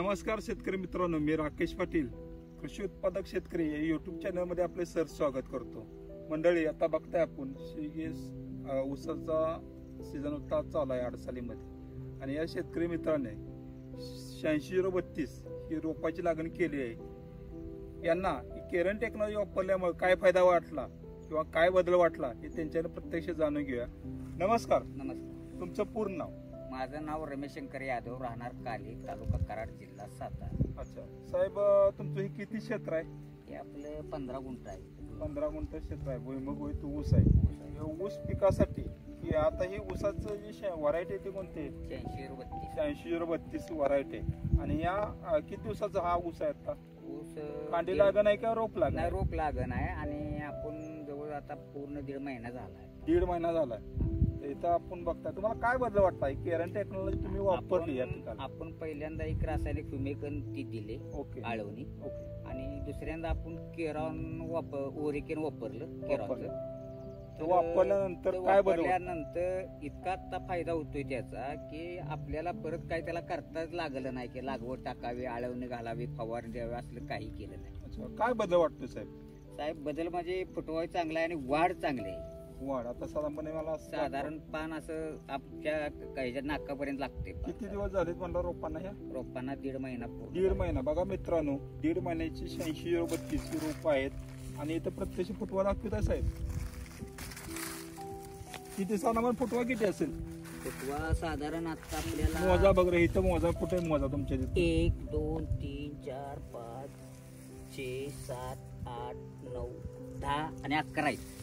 नमस्कार शेतकरी मित्रांनो, मी राकेश पाटील कृषी उत्पादक शेतकरी या युट्यूब चॅनल मध्ये आपले सर स्वागत करतो. मंडळी, आता बघताय आपण ऊसाचा सीझन होता चालू आहे अडसालीमध्ये आणि या शेतकरी मित्राने 8632 ही रोपाची लागण केली आहे. यांना केरन टेक्नॉलॉजी वापरल्यामुळे काय फायदा वाटला किंवा काय बदल वाटला हे त्यांच्याने प्रत्यक्ष जाणून घेऊया. नमस्कार. नमस्कार. तुमचं पूर्ण नाव? माझं नाव रमेश शंकर यादव, राहणार काली, तालुका कराड, जिल्हा सातारा. अच्छा साहेब, तुमचं हे किती क्षेत्र आहे? हे आपलं 15 गुंठ आहे. 15 गुंठ क्षेत्र आहे. भुईमुग ऊस आहे. ऊस पिकासाठी की आता ही ऊसाचं जी व्हरायटी आहे ती कोणती? 8632 व्हरायटी. आणि या किती दिवसाचा हा ऊस आहे? आता ऊस कांडी लागण आहे का रोप लागण? नाही, रोप लागण आहे. आणि आपण जवळ आता पूर्ण 1.5 महिना झाला आहे. 1.5 महिना झालाय. इथं आपण बघताय, तुम्हाला काय बदल वाटताय? केरन टेक्नॉलॉजी तुम्ही वापरली या ठिकाणी? आपण पहिल्यांदा एक रासायनिक फुमिकन ती दिले, ओके, आळवणी. ओके. आणि दुसऱ्यांदा आपण केरॉन ओरिकेन वापरलं. केरॉनचं वापरल्यानंतर काय बदल? वापरल्यानंतर इतका आता फायदा होतोय त्याचा की आपल्याला परत काय त्याला करताच लागलं नाही की लागवड टाकावी, आळवणी घालावी, फवारणी द्यावी, असलं काही केलं नाही. काय बदल वाटतोय साहेब? साहेब, बदल म्हणजे फुटवा चांगला आहे आणि वाढ चांगली आहे. वाढ आता साधारणपणे मला साधारण पान असं आपल्या ह्याच्या नाकापर्यंत लागते. किती दिवस झालेत म्हणलं रोपांना? ह्या रोपांना 1.5 महिना. 1.5 महिना. बघा मित्रांनो, 1.5 महिन्याची 8632 रोप आहेत आणि इथं प्रत्यक्ष फुटवा दाखवत आहे साहेब. किती साधारण फुटवा किती असेल? फुटवा साधारण आता आपल्याला मोजा बघ रे, इथं मोजा. कुठे मोजा तुमच्या? 1 2 3 4 5 6 7 8 9 10 आणि 11 आहेत.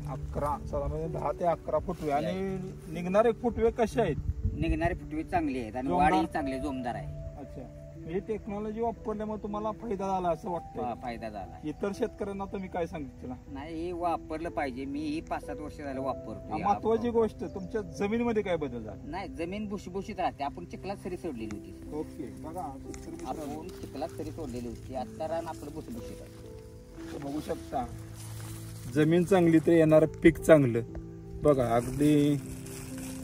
11 साधारण 10 ते 11 फुटवे. आणि निघणारे फुटवे कसे आहेत? निघणारे फुटवे चांगले आहेत आणि वाढही चांगले जोमदार आहे. अच्छा, ही टेक्नॉलॉजी वापरल्यामुळे तुम्हाला फायदा झाला असं वाटतं? फायदा झाला. इतर शेतकऱ्यांना तुम्ही काय सांगितलं? नाही, हे वापरलं पाहिजे. मी ही 5-7 वर्ष झालं वापरतो. महत्वाची गोष्ट, तुमच्या जमिनीमध्ये काय बदल झाला? नाही, जमीन भुसभुशीत राहते. आपण चिखलात सरी सोडलेली होती. ओके, बघा आपण चिखलात सरी सोडलेली होती. आता रान आपलं भुसभुशीत आहे. बघू शकता, जमीन चांगली तर येणार पीक चांगलं. बघा, अगदी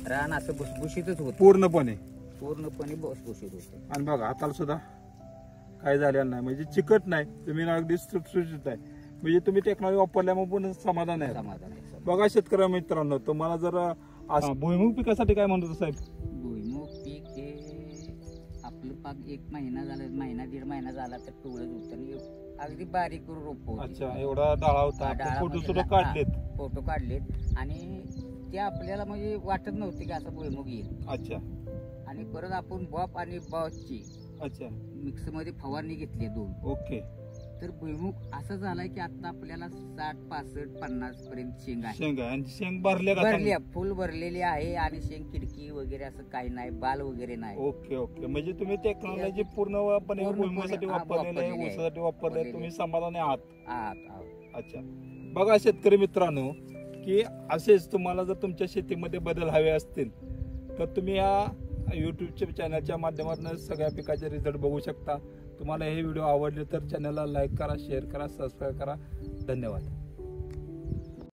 रान असं भुसभुशीतच होत, पूर्णपणे भुसभुशीत होते. आणि बघा हाताला सुद्धा काय झालेलं नाही, म्हणजे चिकट नाही, जमीन अगदी सुटसुटीत आहे. म्हणजे तुम्ही टेक्नॉलॉजी वापरल्यामुळे पण समाधान आहे. बघा शेतकरी मित्रांनो, तुम्हाला जर भुईमुग पिकासाठी काय म्हणतो साहेब? भुईमुग पीक हे आपलं पाक 1 महिना झाला, 1.5 महिना झाला तर पिवळं होतं. अगदी बारीक रोप होते. अच्छा, एवढा डाळा होता. फोटो सुद्धा काढलेत. फोटो काढलेत आणि ते आपल्याला म्हणजे वाटत नव्हते की असं भुईमुग येईल. अच्छा. आणि परत आपण बॉप आणि बॉसची अच्छा मिक्स मध्ये फवारणी घेतली 2. ओके. तर भुईमुग असं झालाय की आता आपल्याला 60 65 50 पर्यंत शेंग आहे. शेंग भरल्या, फुल भरलेली आहे. आणि शेंग किडकी वगैरे असं काही नाही, बाल वगैरे नाही. Okay okay. म्हणजे तुम्ही टेक्नॉलॉजी पूर्णपणे भुईमुगासाठी वापरलेली आहे, ऊसासाठी वापरले, तुम्ही समाधानी आहात? अच्छा. बघा शेतकरी मित्रांनो, की असेच तुम्हाला जर तुमच्या शेतीमध्ये बदल हवे असतील तर तुम्ही या युट्यूबच्या चॅनलच्या माध्यमातून सगळ्या पिकाचे रिझल्ट बघू शकता. तुम्हाला हे व्हिडिओ आवडले तर चॅनलला लाईक करा, शेअर करा, सबस्क्राईब करा. धन्यवाद.